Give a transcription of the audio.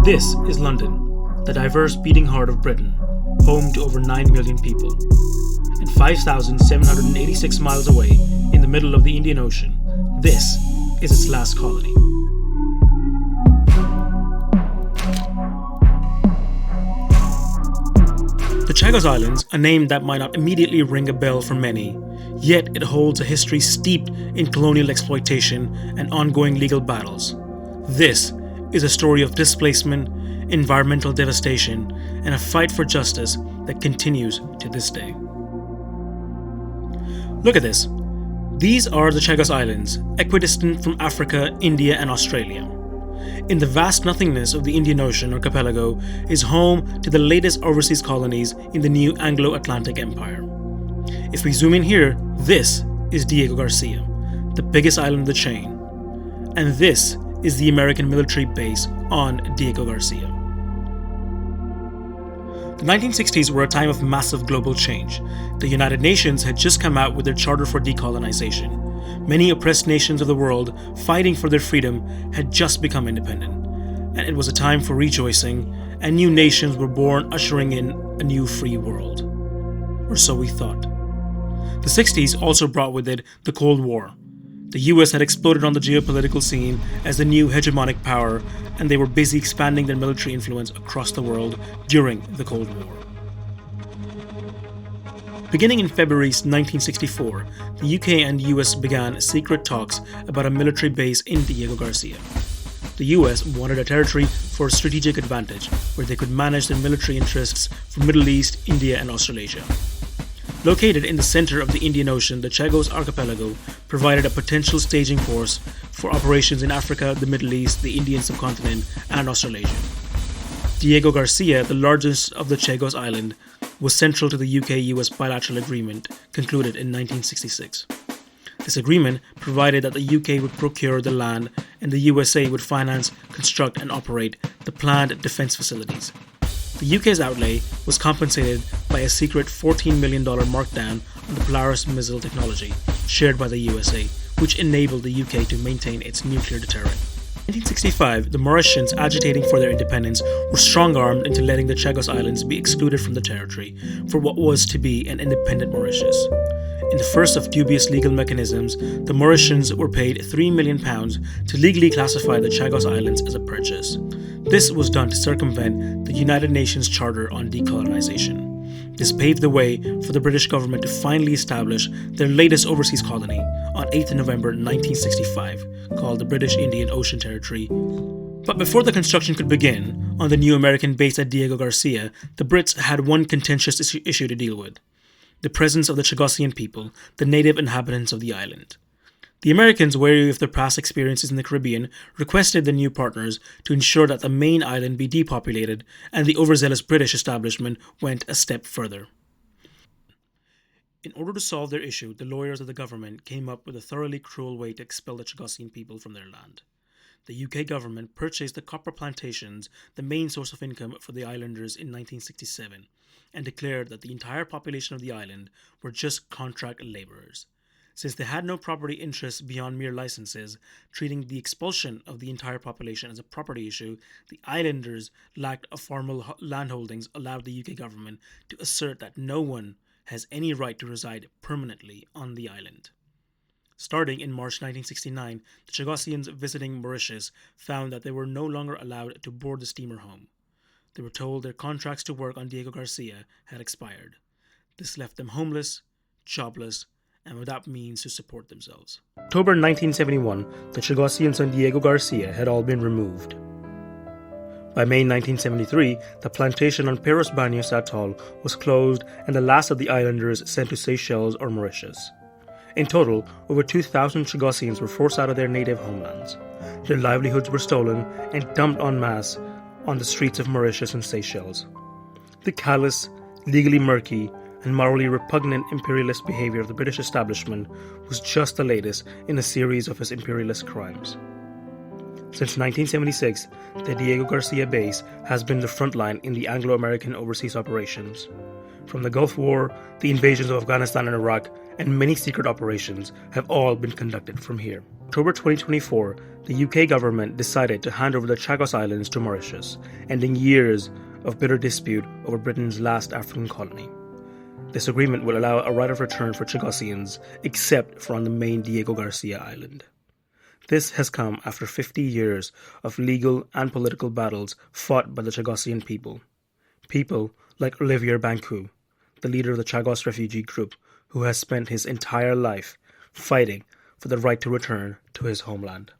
This is London, the diverse beating heart of Britain, home to over 9 million people. And 5,786 miles away, in the middle of the Indian Ocean, this is its last colony. The Chagos Islands, a name that might not immediately ring a bell for many, yet it holds a history steeped in colonial exploitation and ongoing legal battles. This is a story of displacement, environmental devastation, and a fight for justice that continues to this day. Look at this. These are the Chagos Islands, equidistant from Africa, India, and Australia. In the vast nothingness of the Indian Ocean archipelago is home to the latest overseas colonies in the new Anglo-Atlantic Empire. If we zoom in here, this is Diego Garcia, the biggest island of the chain. And this is the American military base on Diego Garcia. The 1960s were a time of massive global change. The United Nations had just come out with their Charter for Decolonization. Many oppressed nations of the world fighting for their freedom had just become independent. And it was a time for rejoicing, and new nations were born, ushering in a new free world. Or so we thought. The 60s also brought with it the Cold War. The US had exploded on the geopolitical scene as the new hegemonic power, and they were busy expanding their military influence across the world during the Cold War. Beginning in February 1964, the UK and US began secret talks about a military base in Diego Garcia. The US wanted a territory for strategic advantage, where they could manage their military interests from Middle East, India, and Australasia. Located in the center of the Indian Ocean, the Chagos Archipelago provided a potential staging force for operations in Africa, the Middle East, the Indian subcontinent, and Australasia. Diego Garcia, the largest of the Chagos Island, was central to the UK-US bilateral agreement concluded in 1966. This agreement provided that the UK would procure the land and the USA would finance, construct, and operate the planned defense facilities. The UK's outlay was compensated by a secret $14 million markdown on the Polaris missile technology shared by the USA, which enabled the UK to maintain its nuclear deterrent. In 1965, the Mauritians agitating for their independence were strong-armed into letting the Chagos Islands be excluded from the territory for what was to be an independent Mauritius. In the first of dubious legal mechanisms, the Mauritians were paid £3 million to legally classify the Chagos Islands as a purchase. This was done to circumvent the United Nations Charter on Decolonization. This paved the way for the British government to finally establish their latest overseas colony on 8th November 1965, called the British Indian Ocean Territory. But before the construction could begin on the new American base at Diego Garcia, the Brits had one contentious issue to deal with: the presence of the Chagosian people, the native inhabitants of the island. The Americans, wary of their past experiences in the Caribbean, requested the new partners to ensure that the main island be depopulated, and the overzealous British establishment went a step further. In order to solve their issue, the lawyers of the government came up with a thoroughly cruel way to expel the Chagosian people from their land. The UK government purchased the copper plantations, the main source of income for the islanders, in 1967, and declared that the entire population of the island were just contract labourers. Since they had no property interests beyond mere licenses, treating the expulsion of the entire population as a property issue, the islanders lacked a formal landholdings allowed the UK government to assert that no one has any right to reside permanently on the island. Starting in March 1969, the Chagosians visiting Mauritius found that they were no longer allowed to board the steamer home. They were told their contracts to work on Diego Garcia had expired. This left them homeless, jobless, and without means to support themselves. October 1971, the Chagosians on Diego Garcia had all been removed. By May 1973, the plantation on Perros Baños Atoll was closed and the last of the islanders sent to Seychelles or Mauritius. In total, over 2,000 Chagosians were forced out of their native homelands. Their livelihoods were stolen and dumped en masse on the streets of Mauritius and Seychelles. The callous, legally murky, and morally repugnant imperialist behavior of the British establishment was just the latest in a series of its imperialist crimes. Since 1976, the Diego Garcia base has been the front line in the Anglo-American overseas operations. From the Gulf War, the invasions of Afghanistan and Iraq, and many secret operations have all been conducted from here. In October 2024, the UK government decided to hand over the Chagos Islands to Mauritius, ending years of bitter dispute over Britain's last African colony. This agreement will allow a right of return for Chagosians, except for on the main Diego Garcia Island. This has come after 50 years of legal and political battles fought by the Chagosian people. People like Olivier Bancoult, the leader of the Chagos refugee group, who has spent his entire life fighting for the right to return to his homeland.